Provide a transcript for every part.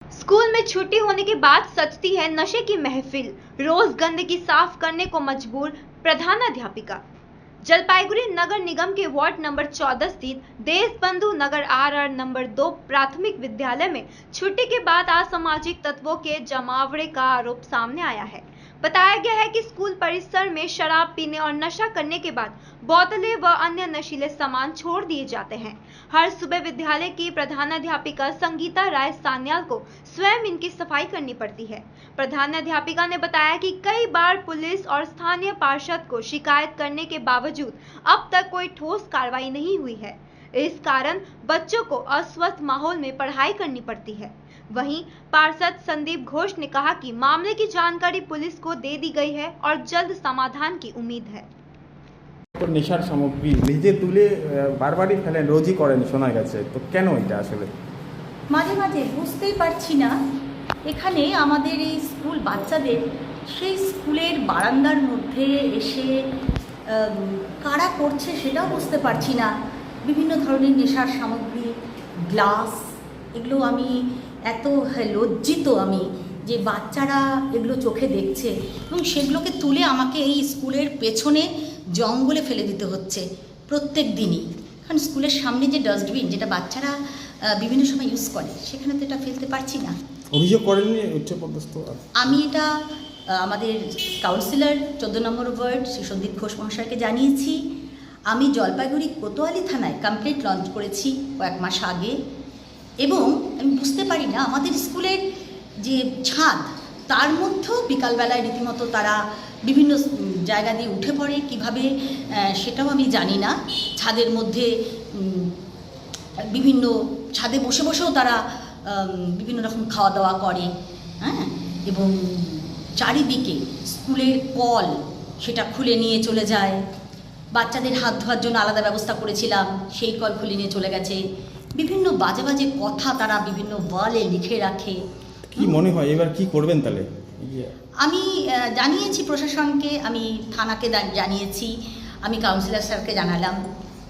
School में छुट्टी होने के बाद सजती है नशे की महफिल। रोज गंदगी साफ करने को मजबूर प्रधानाध्यापिका। जलपाईगुड़ी नगर निगम के वार्ड नंबर 14 स्थित देशबंधु नगर RR नंबर 2 प्राथमिक विद्यालय में छुट्टी के बाद असामाजिक तत्वों के जमावड़े का आरोप सामने आया है। बताया गया है कि स्कूल परिसर में शराब पीने और नशा करने के बाद बोतलें व अन्य नशीले सामान छोड़ दिए जाते हैं। हर सुबह विद्यालय की प्रधानाध्यापिका संगीता राय सान्याल को स्वयं इनकी सफाई करनी पड़ती है। प्रधानाध्यापिका ने बताया कि कई बार पुलिस और स्थानीय पार्षद को शिकायत करने के बावजूद अब तक कोई ठोस कार्रवाई नहीं हुई है। इस कारण बच्चों को अस्वस्थ माहौल में पढ़ाई करनी पड़ती है। वहीं पार्षद संदीप घोष ने कहा कि मामले की जानकारी पुलिस को दे दी गई है और जल्द समाधान की उम्मीद है। तो नेशार सामग्री নিজে তুলে বারবারই ফেলেন, রোজই করেন শোনা গেছে, তো কেন এটা আসলে? মাঝে মাঝে বুঝতেই পারছি না এখানে আমাদের এই স্কুল বাচ্চাদের সেই স্কুলের বারান্দার মধ্যে এসে কারা করছে সেটাও বুঝতে পারছি না। বিভিন্ন ধরনের নেশার সামগ্রী, গ্লাস, এগুলো আমি এত লজ্জিত আমি যে বাচ্চারা এগুলো চোখে দেখছে এবং সেগুলোকে তুলে আমাকে এই স্কুলের পেছনে জঙ্গলে ফেলে দিতে হচ্ছে প্রত্যেক দিনই। কারণ স্কুলের সামনে যে ডাস্টবিন যেটা বাচ্চারা বিভিন্ন সময় ইউজ করে সেখানে তো এটা ফেলতে পারছি না। অভিযোগ করেননি উচ্চপদস্থ? আমি এটা আমাদের কাউন্সিলর 14 নম্বর ওয়ার্ড শ্রী সন্দীপ ঘোষ মহাশয়কে জানিয়েছি। আমি জলপাইগুড়ি কোতোয়ালি থানায় কমপ্লেন্ট লঞ্চ করেছি কয়েক মাস আগে এবং আমি বুঝতে পারি না আমাদের স্কুলের যে ছাদ তার মধ্যেও বিকালবেলায় রীতিমতো তারা বিভিন্ন জায়গা দিয়ে উঠে পড়ে কীভাবে সেটাও আমি জানি না। ছাদের মধ্যে বিভিন্ন ছাদে বসে বসেও তারা বিভিন্ন রকম খাওয়া দাওয়া করে, হ্যাঁ, এবং চারিদিকে স্কুলের কল সেটা খুলে নিয়ে চলে যায়। বাচ্চাদের হাত ধোয়ার জন্য আলাদা ব্যবস্থা করেছিলাম, সেই কল খুলে নিয়ে চলে গেছে। বিভিন্ন বাজে বাজে কথা তারা বিভিন্ন ওয়ালে লিখে রাখে। কি মনে হয় এবার কি করবেন তাহলে? আমি জানিয়েছি প্রশাসনকে, আমি থানাকে জানিয়েছি, আমি কাউন্সিলর স্যারকে জানালাম।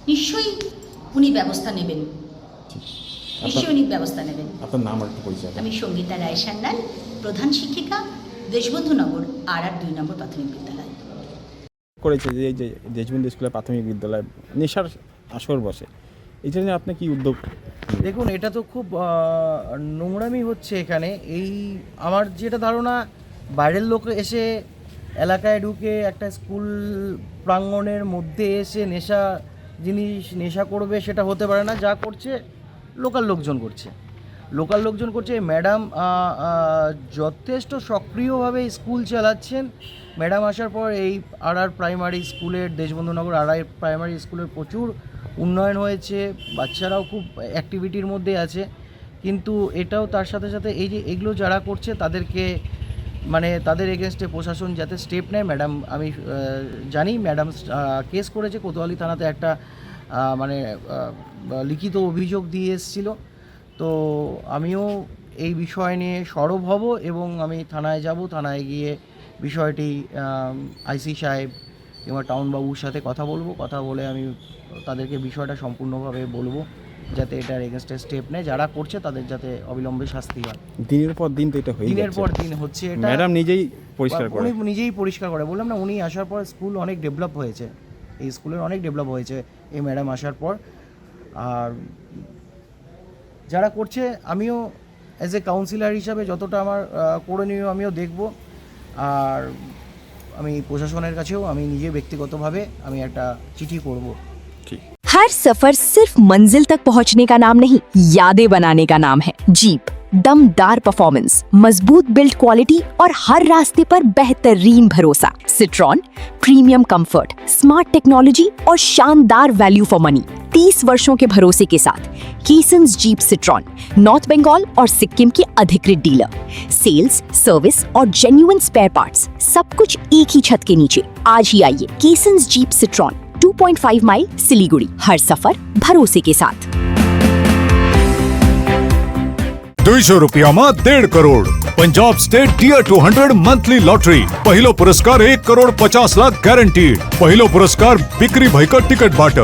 নিশ্চয়ই উনি ব্যবস্থা নেবেন, নিশ্চয়ই উনি ব্যবস্থা নেবেন। আপনার নাম আর একটু পরিচয়? আমি সঙ্গীতা রায় সান্যাল, প্রধান শিক্ষিকা, দেশবন্ধু নগর RR 2 নম্বর প্রাথমিক বিদ্যালয়। করেছে যে এই যে দেশবন্ধু স্কুলের প্রাথমিক বিদ্যালয় নেশার আসর বসে, এই জন্য আপনি কি উদ্যোগ? দেখুন, এটা তো খুব নোংরামি হচ্ছে এখানে। এই আমার যেটা ধারণা, বাইরের লোক এসে এলাকায় ঢুকে একটা স্কুল প্রাঙ্গণের মধ্যে এসে নেশা করবে সেটা হতে পারে না। যা করছে লোকাল লোকজন করছে। ম্যাডাম যথেষ্ট সক্রিয়ভাবে স্কুল চালাচ্ছেন। ম্যাডাম আসার পর এই RR প্রাইমারি স্কুলের, দেশবন্ধুনগর RR প্রাইমারি স্কুলের প্রচুর উন্নয়ন হয়েছে, বাচ্চারাও খুব অ্যাক্টিভিটির মধ্যে আছে। কিন্তু এটাও তার সাথে সাথে এই যে এগুলো যারা করছে তাদেরকে তাদের এগেনস্টে প্রশাসন যাতে স্টেপ নেয়। ম্যাডাম, আমি জানি ম্যাডাম কেস করেছে কোতোয়ালি থানাতে, একটা লিখিত অভিযোগ দিয়ে এসেছিল। তো আমিও এই বিষয় নিয়ে সরব হব এবং আমি থানায় যাব। থানায় গিয়ে বিষয়টি IC সাহেব কিংবা টাউনবাবুর সাথে কথা বলে আমি তাদেরকে বিষয়টা সম্পূর্ণভাবে বলবো যাতে এটার এগেনস্টে স্টেপ নেয়। যারা করছে তাদের যাতে অবিলম্বে শাস্তি হয়। দিনের পর দিন তো এটা হয়ে দিনের পর দিন হচ্ছে এটা। ম্যাডাম নিজেই পরিষ্কার করে বললাম না, উনি আসার পর স্কুল অনেক ডেভেলপ হয়েছে, এই স্কুলের অনেক ডেভেলপ হয়েছে এই ম্যাডাম আসার পর। আর যারা করছে আমিও অ্যাজ এ কাউন্সিলর হিসাবে যতটা আমার করণীয় আমিও দেখব। আর আমি প্রশাসনের কাছেও আমি নিজে ব্যক্তিগতভাবে আমি একটা চিঠি করব। ঠিক। हर सफर सिर्फ मंजिल तक पहुंचने का नाम नहीं, यादें बनाने का नाम है। जीप, दमदार परफॉर्मेंस, मजबूत बिल्ड क्वालिटी और हर रास्ते पर बेहतरीन भरोसा। Citroen, premium comfort, smart technology और शानदार वैल्यू फॉर मनी। 30 वर्षों के भरोसे के साथ कीसन्स जीप सिट्रॉन, नॉर्थ बंगाल और सिक्किम की अधिकृत डीलर। सेल्स, सर्विस और जेन्युइन स्पेयर पार्ट्स, सब कुछ एक ही छत के नीचे। आज ही आइए कीसन्स जीप सिट्रॉन, 2.5 माइल सिलीगुड़ी। हर सफर भरोसे के साथ। 200 रुपयाમાં 1.5 crore. Punjab state dear 200 monthly lottery. पहिलो पुरस्कार 1 करोड़ 50 लाख गॅरंटीड। पहिलो पुरस्कार बिक्री भयकर टिकट बाट।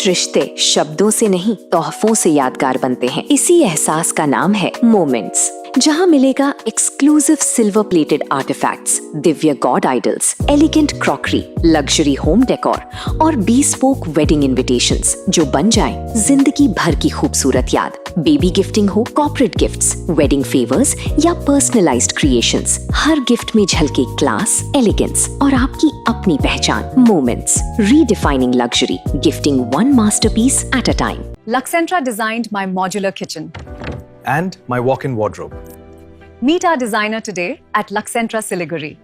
कुछ रिश्ते शब्दों से नहीं तोहफों से यादगार बनते हैं। इसी एहसास का नाम है मोमेंट्स, जहां मिलेगा exclusive silver plated artefacts, Divya God idols, elegant crockery, luxury home decor और bespoke वेडिंग इनविटेशंस जो बन जाएं जिंदगी भर की खूबसूरत याद। बेबी गिफ्टिंग हो, कॉर्पोरेट गिफ्ट्स, वेडिंग फेवर्स या पर्सनलाइज्ड क्रिएशंस, हर गिफ्ट में झलके क्लास, एलिगेंस और आपकी अपनी पहचान। Moments, redefining luxury, gifting one masterpiece at a time. Luxentra designed my modular kitchen. and my walk-in wardrobe. Meet our designer today at Luxentra Siliguri.